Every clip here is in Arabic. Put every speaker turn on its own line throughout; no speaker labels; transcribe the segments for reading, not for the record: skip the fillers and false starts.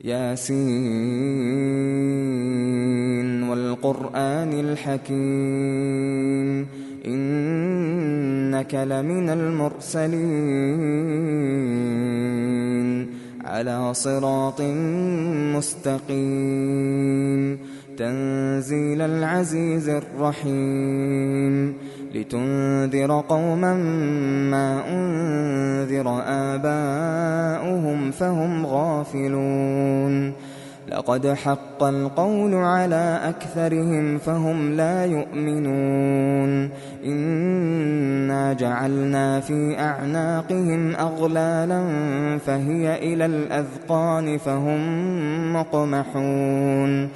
ياسين والقرآن الحكيم إنك لمن المرسلين على صراط مستقيم تنزيل العزيز الرحيم لتنذر قوما ما أنذر آباؤهم فهم غافلون لقد حق القول على أكثرهم فهم لا يؤمنون إنا جعلنا في أعناقهم أغلالا فهي إلى الأذقان فهم مقمحون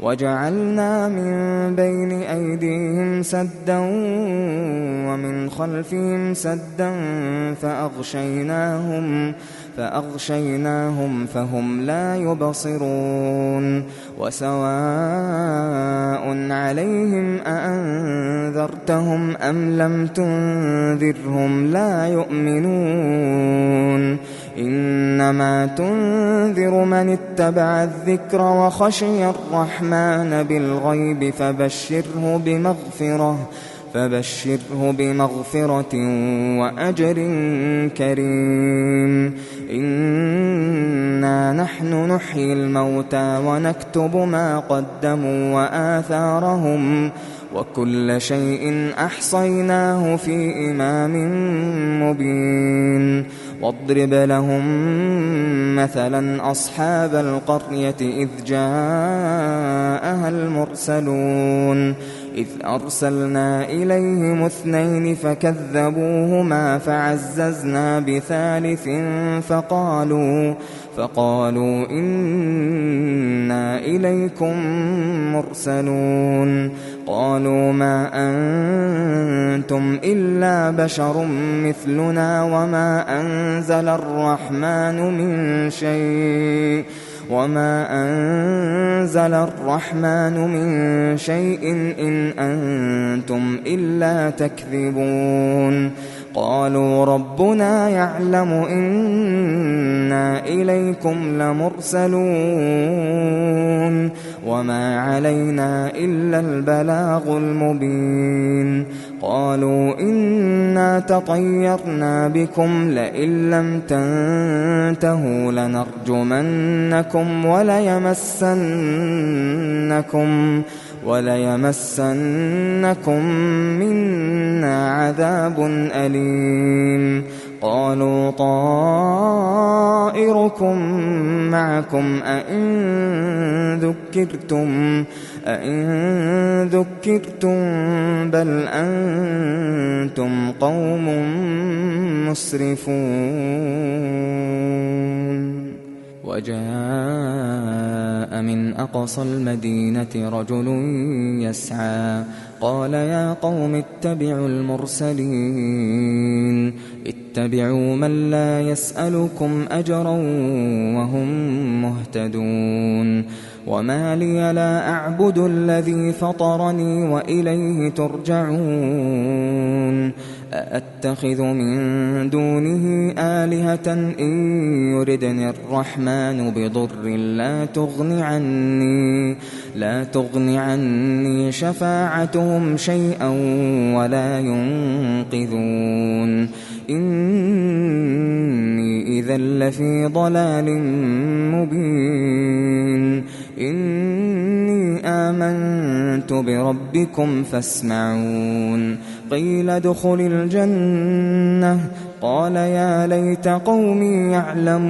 وجعلنا من بين أيديهم سدا ومن خلفهم سدا فأغشيناهم فهم لا يبصرون وسواء عليهم أأنذرتهم أم لم تنذرهم لا يؤمنون إنما تنذر من اتبع الذكر وخشي الرحمن بالغيب فبشره بمغفرة وأجر كريم إنا نحن نحيي الموتى ونكتب ما قدموا وآثارهم وكل شيء أحصيناه في إمام مبين واضرب لهم مثلا أصحاب القرية إذ جاءها المرسلون إذ أرسلنا إليهم 2 فكذبوهما فعززنا بثالث فقالوا إنا إليكم مرسلون قالوا ما أنتم إلا بشر مثلنا وما أنزل الرحمن من شيء إن أنتم إلا تكذبون قالوا ربنا يعلم إنا إليكم لمرسلون وما علينا إلا البلاغ المبين قالوا إنا تطيرنا بكم لئن لم تنتهوا لنرجمنكم وليمسنكم منا عذاب أليم قالوا طائركم معكم أئن ذكرتم بل أنتم قوم مسرفون وجاء من أقصى المدينة رجل يسعى قال يا قوم اتبعوا المرسلين اتبعوا من لا يسألكم أجرا وهم مهتدون وما لي لا أعبد الذي فطرني وإليه ترجعون أأتخذ من دونه آلهة إن يردني الرحمن بضر لا تغن عني شفاعتهم شيئا ولا ينقذون إني إذا لفي ضلال مبين إني آمنت بربكم فاسمعون قيل ادخل الجنة قال يا ليت قومي يعلمون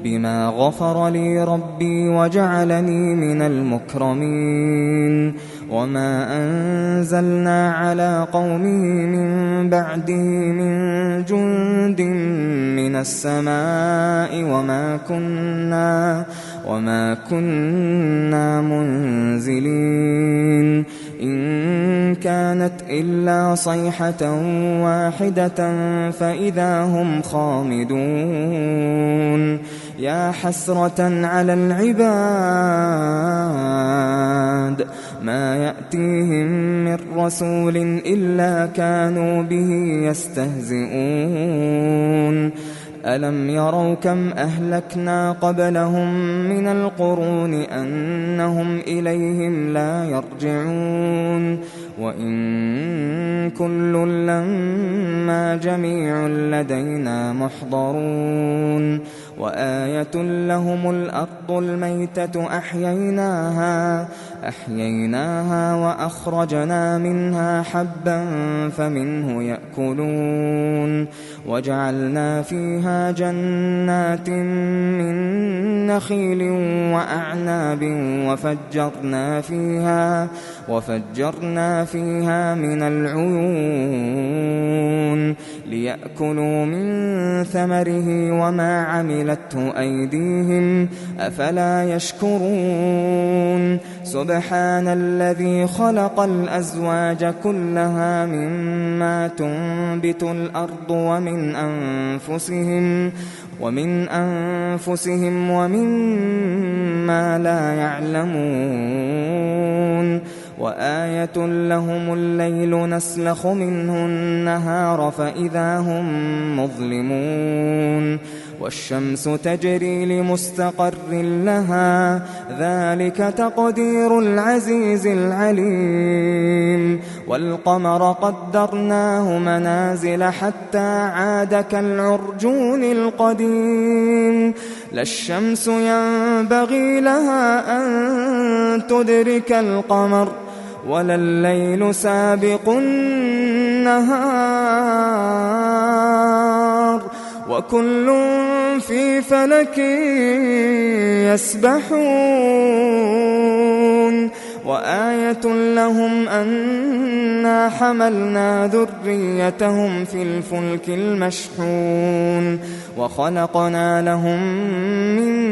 بما غفر لي ربي وجعلني من المكرمين وما أنزلنا على قومه من بعده من جند من السماء وما كنا منزلين إن كانت إلا صيحة واحدة فإذا هم خامدون يا حسرة على العباد ما يأتيهم من رسول إلا كانوا به يستهزئون ألم يروا كم أهلكنا قبلهم من القرون أنهم إليهم لا يرجعون وإن كل لما جميع لدينا محضرون وآية لهم الأرض الميتة أحييناها وأخرجنا منها حبا فمنه يأكلون وجعلنا فيها جنات من نخيل وأعناب وفجرنا فيها من العيون ليأكلوا من ثمره وما عملته أيديهم أفلا يشكرون سبحان الذي خلق الأزواج كلها مما تنبت الأرض ومن أنفسهم ومما لا يعلمون وآية لهم الليل نسلخ منه النهار فإذا هم مظلمون والشمس تجري لمستقر لها ذلك تقدير العزيز العليم والقمر قدرناه منازل حتى عاد كالعرجون القديم لا الشمس ينبغي لها أن تدرك القمر ولا الليل سابق النهار وكل في فلك يسبحون وآية لهم أنا حملنا ذريتهم في الفلك المشحون وخلقنا لهم من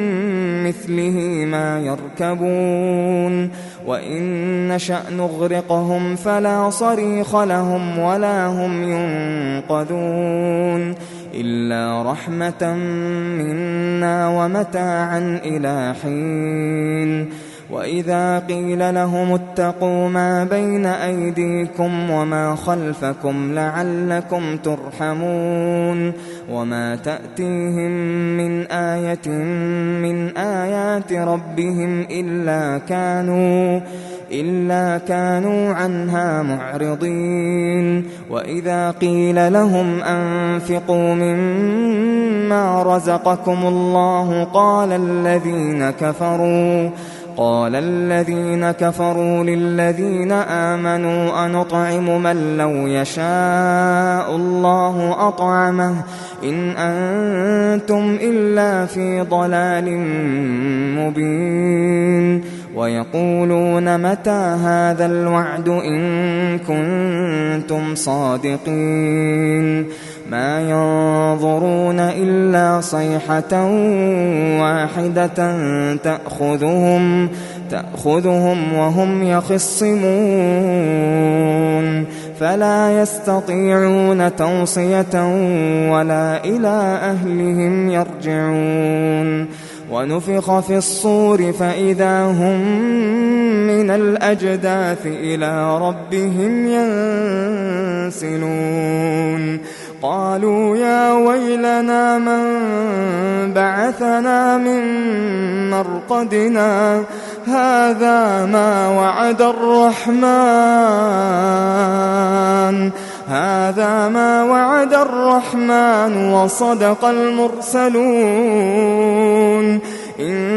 مثله ما يركبون وإن نشأ نغرقهم فلا صريخ لهم ولا هم ينقذون إلا رحمة منا ومتاعا إلى حين وإذا قيل لهم اتقوا ما بين أيديكم وما خلفكم لعلكم ترحمون وما تأتيهم من آية من آيات ربهم إلا كانوا عنها معرضين وإذا قيل لهم أنفقوا مما رزقكم الله قال الذين كفروا للذين آمنوا أنطعم من لو يشاء الله أطعمه إن أنتم إلا في ضلال مبين ويقولون متى هذا الوعد إن كنتم صادقين ما ينظرون إلا صيحة واحدة تأخذهم وهم يخصمون فلا يستطيعون توصية ولا إلى أهلهم يرجعون ونفخ في الصور فإذا هم من الأجداث إلى ربهم ينسلون قالوا يا ويلنا من بعثنا من مرقدنا هذا ما وعد الرحمن وصدق المرسلون إن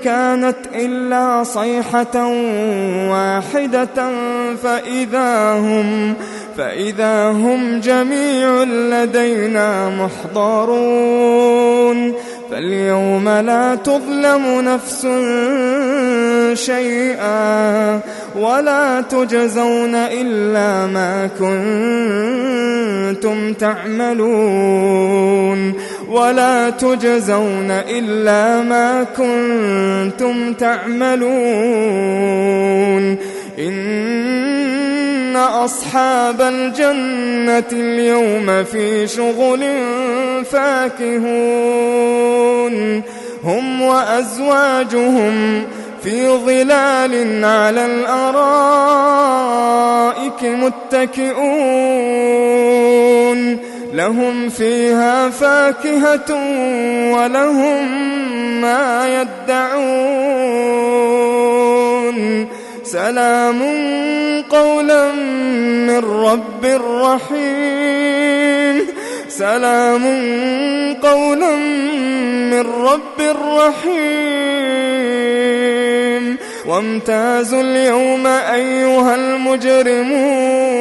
كانت إلا صيحة واحدة فإذا هم جميع لدينا محضرون فاليوم لا تظلم نفس شيئا ولا تجزون إلا ما كنتم تعملون إن أصحاب الجنة اليوم في شغل فاكهون هم وأزواجهم في ظلال على الأرائك متكئون لهم فيها فاكهة ولهم ما يدعون سلام قولا من رب رحيم سلام قولا من رب رحيم وامتازوا اليوم أيها المجرمون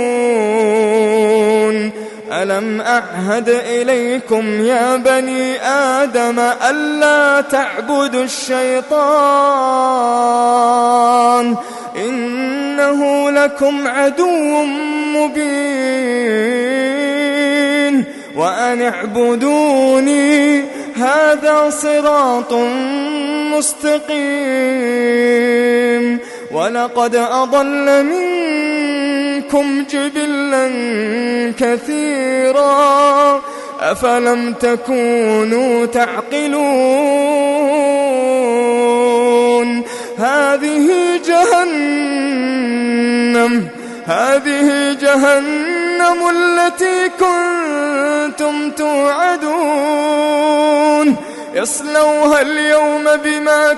ألم أعهد إليكم يا بني آدم ألا تعبدوا الشيطان إنه لكم عدو مبين وأن اعبدوني هذا صراط مستقيم ولقد أضل منكم جبلا كثيرا أفلم تكونوا تعقلون هذه جهنم التي كنتم توعدون اصلوها اليوم بما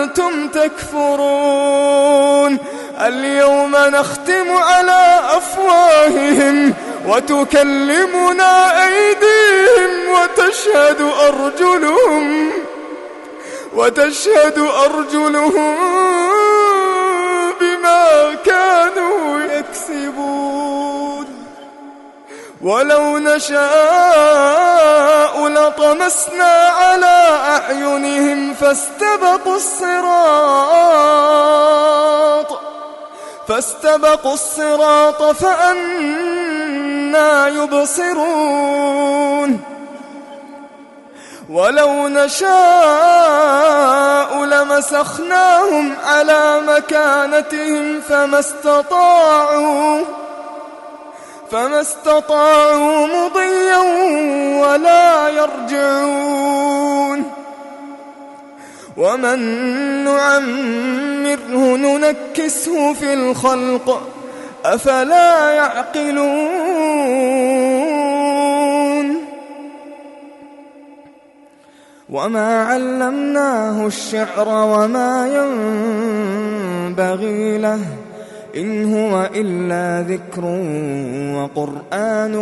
كنتم تكفرون اليوم نختم على أفواههم وتكلمنا أيديهم وتشهد أرجلهم بما كانوا يكسبون ولو نشاء لطمسنا على أعينهم فاستبقوا الصراط فأنى يبصرون ولو نشاء لمسخناهم على مكانتهم فما استطاعوا مضيا ولا يرجعون ومن نعمره ننكسه في الخلق أفلا يعقلون وما علمناه الشعر وما ينبغي له إن هو إلا ذكر وقرآن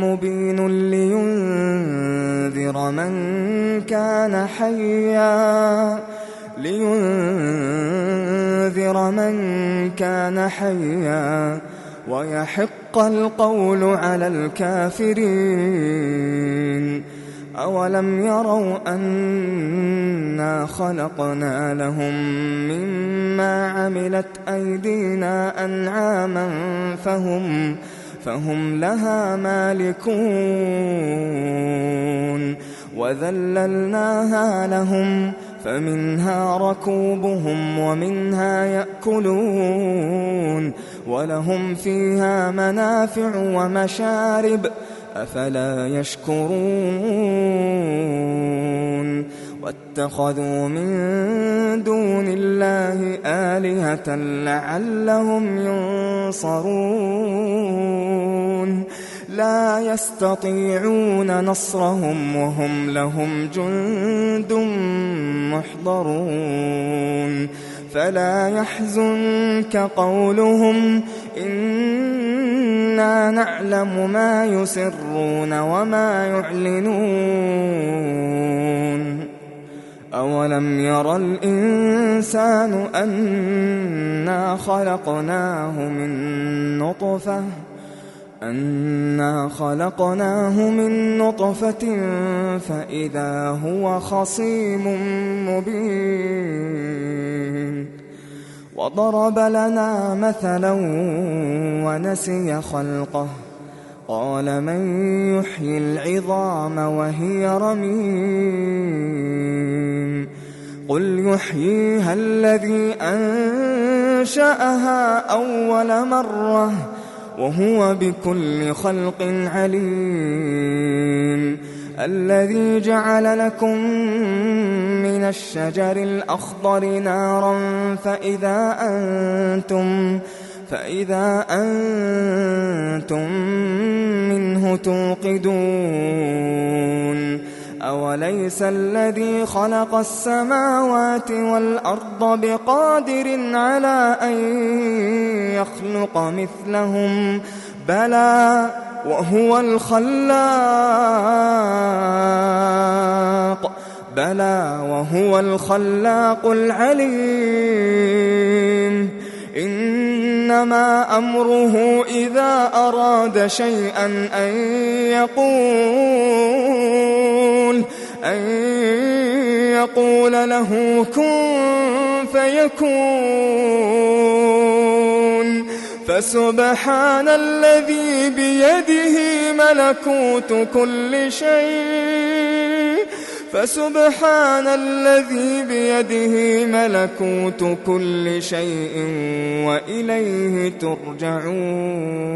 مبين لينذر من كان حيا ويحق القول على الكافرين أولم يروا أنا خلقنا لهم مما عملت أيدينا أنعاما فهم لها مالكون وذللناها لهم فمنها ركوبهم ومنها يأكلون ولهم فيها منافع ومشارب أفلا يشكرون واتخذوا من دون الله آلهة لعلهم ينصرون لا يستطيعون نصرهم وهم لهم جند محضرون فلا يحزنك قولهم إنا نعلم ما يسرون وما يعلنون أولم يرى الإنسان أنا خلقناه من نطفة فإذا هو خصيم مبين وضرب لنا مثلا ونسي خلقه قال من يحيي العظام وهي رميم قل يحييها الذي أنشأها أول مرة وهو بكل خلق عليم الذي جعل لكم من الشجر الأخضر نارا فإذا أنتم منه توقدون أوليس الذي خلق السماوات والأرض بقادر على أن يخلق مثلهم بلى وهو الخلاق العليم إنما أمره إذا أراد شيئا أن يقول له كن فيكون فسبحان الذي بيده ملكوت كل شيء وإليه ترجعون.